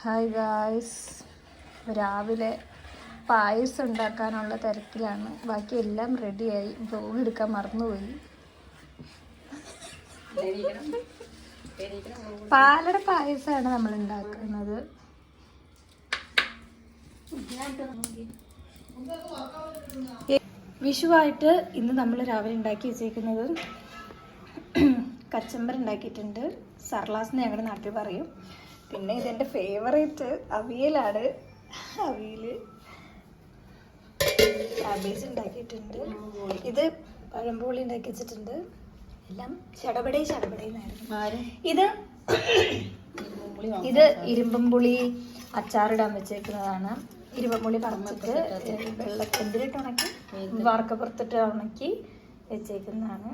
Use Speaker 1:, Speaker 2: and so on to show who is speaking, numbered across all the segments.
Speaker 1: Hi guys, രാവിലെ പായസം ഉണ്ടാക്കാനുള്ള തിരക്കിലാണ്. ബാക്കി എല്ലാം റെഡിയായി. ബ്ലോഗ് എടുക്കാൻ മറന്നുപോയി. പാലട പായസമാണ് നമ്മൾ ഉണ്ടാക്കുന്നത്. വിഷുവായിട്ട് ഇന്ന് നമ്മൾ രാവിലെ ഉണ്ടാക്കി വെച്ചേക്കുന്നത് കച്ചമ്പർ ഉണ്ടാക്കിയിട്ടുണ്ട്. സർലാസ് ഞങ്ങളുടെ നാട്ടിൽ പറയും. പിന്നെ ഇതെൻ്റെ ഫേവറേറ്റ് അവിയലാണ്. അവിയൽ ക്യാബേജ് ഉണ്ടാക്കിയിട്ടുണ്ട്. ഇത് പഴംപൊളി ഉണ്ടാക്കി വെച്ചിട്ടുണ്ട്. എല്ലാം ചടപടേന്നായിരുന്നു. ഇത് ഇരുമ്പുളി അച്ചാറിടാൻ വെച്ചേക്കുന്നതാണ്. ഇരുമ്പുളി പറമ്പിട്ട് വെള്ളത്തിട്ട് ഉണക്കി വാർക്കപ്പുറത്തിട്ട് ഉണക്കി വെച്ചേക്കുന്നതാണ്.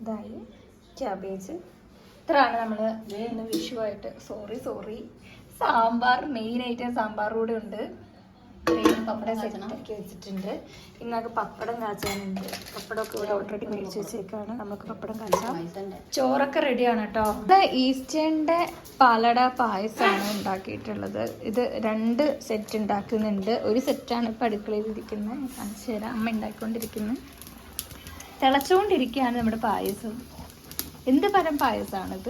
Speaker 1: ഇതായി ക്യാബേജ്. ഇത്രയാണ് നമ്മൾ ഇന്ന് വിഷുവായിട്ട്. Sorry sambar, main item sambar കൂടെ ഉണ്ട്. പപ്പടം സെറ്റാക്കി വെച്ചിട്ടുണ്ട്. ഇന്നൊക്കെ പപ്പടം കാച്ചാനുണ്ട്. പപ്പടമൊക്കെ ഇവിടെ ഓൾറെഡി മേടിച്ച് വെച്ചേക്കാണ്. നമുക്ക് പപ്പടം കാച്ചാം. ചോറൊക്കെ റെഡിയാണ് കേട്ടോ. ഇത് ഈസ്റ്റേണിൻ്റെ പാലട പായസമാണ് ഉണ്ടാക്കിയിട്ടുള്ളത്. ഇത് 2 സെറ്റ് ഉണ്ടാക്കുന്നുണ്ട്. ഒരു സെറ്റാണ് ഇപ്പം അടുക്കളയിൽ ഇരിക്കുന്നത്. കാണിച്ചു തരാം. അമ്മ ഉണ്ടാക്കിക്കൊണ്ടിരിക്കുന്നത്. തിളച്ചുകൊണ്ടിരിക്കുകയാണ് നമ്മുടെ പായസം. എന്ത് പരം പായസമാണിത്?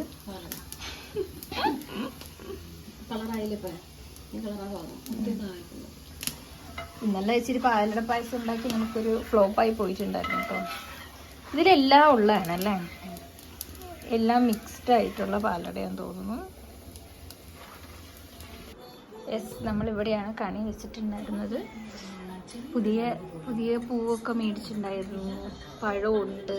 Speaker 1: ഇന്നലെ ഇച്ചിരി പാലട പായസം ഉണ്ടാക്കി നമുക്കൊരു ഫ്ലോപ്പായി പോയിട്ടുണ്ടായിരുന്നു കേട്ടോ. ഇതിലെല്ലാം ഉള്ളതാണല്ലേ, എല്ലാം മിക്സ്ഡ് ആയിട്ടുള്ള പാലടയാന്ന് തോന്നുന്നു. നമ്മളിവിടെയാണ് കണി വെച്ചിട്ടുണ്ടായിരുന്നത്. പുതിയ പൂവൊക്കെ മേടിച്ചിട്ടുണ്ടായിരുന്നു. പഴമുണ്ട്,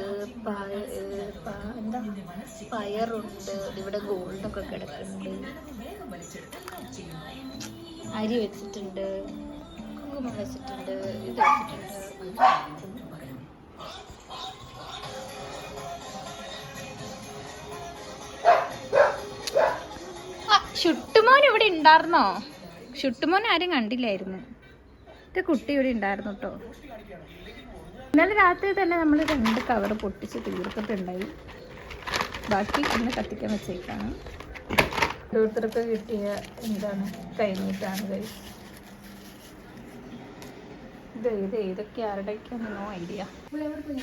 Speaker 1: പയറുണ്ട്. ഇവിടെ ഗോൾഡൊക്കെ കിടക്കുന്നുണ്ട്. അരി വെച്ചിട്ടുണ്ട്, കുങ്കുമം വെച്ചിട്ടുണ്ട്, ഇത് വെച്ചിട്ടുണ്ട്. ഷുട്ടുമോൻ ഇവിടെ ഉണ്ടായിരുന്നോ? ഷുട്ടുമോൻ ആരും കണ്ടില്ലായിരുന്നു. ഇത് കുട്ടി ഇവിടെ ഉണ്ടായിരുന്നു കേട്ടോ. ഇന്നലെ രാത്രി തന്നെ നമ്മൾ 2 കവർ പൊട്ടിച്ച് തീർത്തിട്ടുണ്ടായി. ബാക്കി ഇന്ന് കത്തിക്കാൻ വെച്ചേക്കാണ്. ഓരോരുത്തർക്ക് കിട്ടിയ കൈനീട്ടാണ് കൈ. ഇത് ഏതൊക്കെ ആരുടെയൊക്കെയാണെന്നോ ഐഡിയ. വളരെ പെട്ടെന്ന്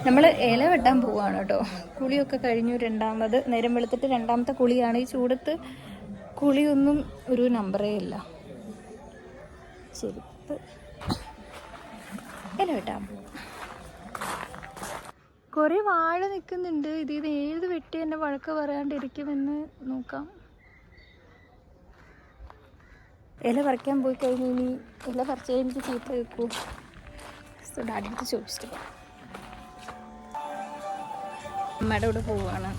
Speaker 1: നമ്മൾ ഇല വെട്ടാൻ പോവാണ് കേട്ടോ. കുളിയൊക്കെ കഴിഞ്ഞു. നേരം വെളുത്തിട്ട് 2ാമത്തെ കുളിയാണ്. ഈ ചൂടത്ത് കുളിയൊന്നും ഒരു നമ്പറേ ഇല്ല. ശരി, ഇല വെട്ടാൻ പോവാം. കുറേ വാഴ നിൽക്കുന്നുണ്ട്. ഇത് ഏത് വെട്ടി എന്നെ വഴക്ക് പറയാണ്ടിരിക്കുമെന്ന് നോക്കാം. ഇല പറിക്കാൻ പോയി കഴിഞ്ഞ് ഇനി ഇല പറിച്ച് എനിക്ക് ചീത്ത വെക്കൂ. ഡാഡിക്ക് ചോദിച്ചിട്ട് പോകാം. അമ്മയുടെ കൂടെ പോവാണ്.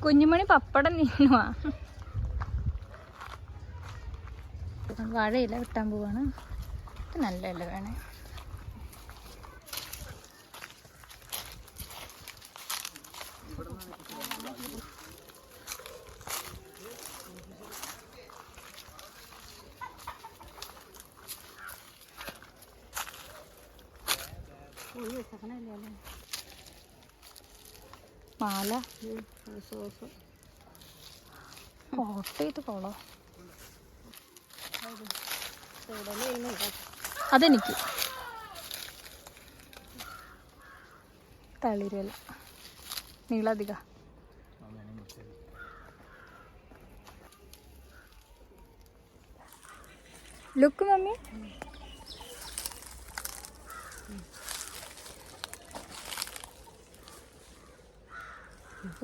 Speaker 1: കുഞ്ഞുമണി പപ്പടം നിന്നുവാ. വാഴയില വെട്ടാൻ പോവാണ്. നല്ല ഇല വേണേ. മാല ഓട്ടയിട്ട് പോളോ. അതെനിക്ക് തളിരല നീളധിക. Look mummy.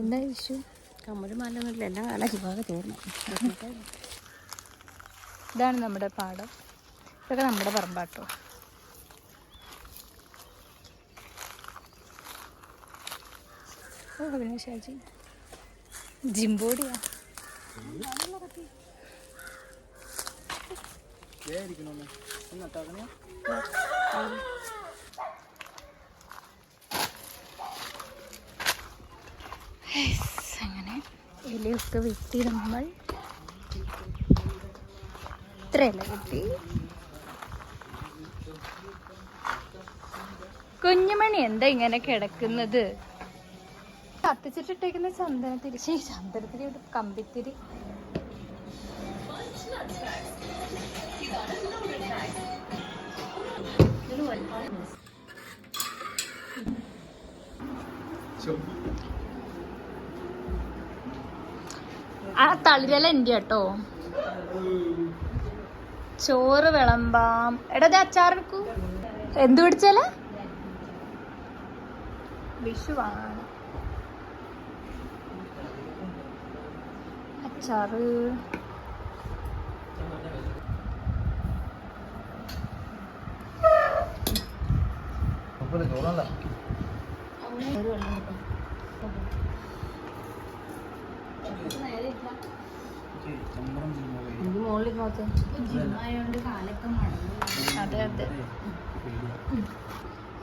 Speaker 1: എന്താ വിഷു? കമ്മലും മാലൊന്നുമില്ല. എല്ലാ കാലം വിഭാഗം തീർന്നു. ഇതാണ് നമ്മുടെ പാടം. ഇതൊക്കെ നമ്മുടെ പറമ്പാട്ടോ. ഷാജി ജിംബോഡിയാ. അങ്ങനെ ഇലയൊക്കെ വെട്ടി നമ്മൾ ഇത്ര ഇല കിട്ടി. കുഞ്ഞുമണി എന്താ ഇങ്ങനെ കിടക്കുന്നത്? കത്തിച്ചിട്ടിട്ടേക്കുന്ന ചന്ദനത്തിരി, ചന്ദനത്തിരി കമ്പിത്തിരി. ആ തളിരല എൻ്റെ കേട്ടോ. ചോറ് വിളമ്പാം. എടാ ഇത് അച്ചാറെടുക്കൂ. എന്ത് പിടിച്ചാല? വിഷുവാണ്. അച്ചാറ് അതെ അതെ.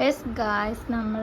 Speaker 1: യെസ് ഗായ്സ്, നമ്മൾ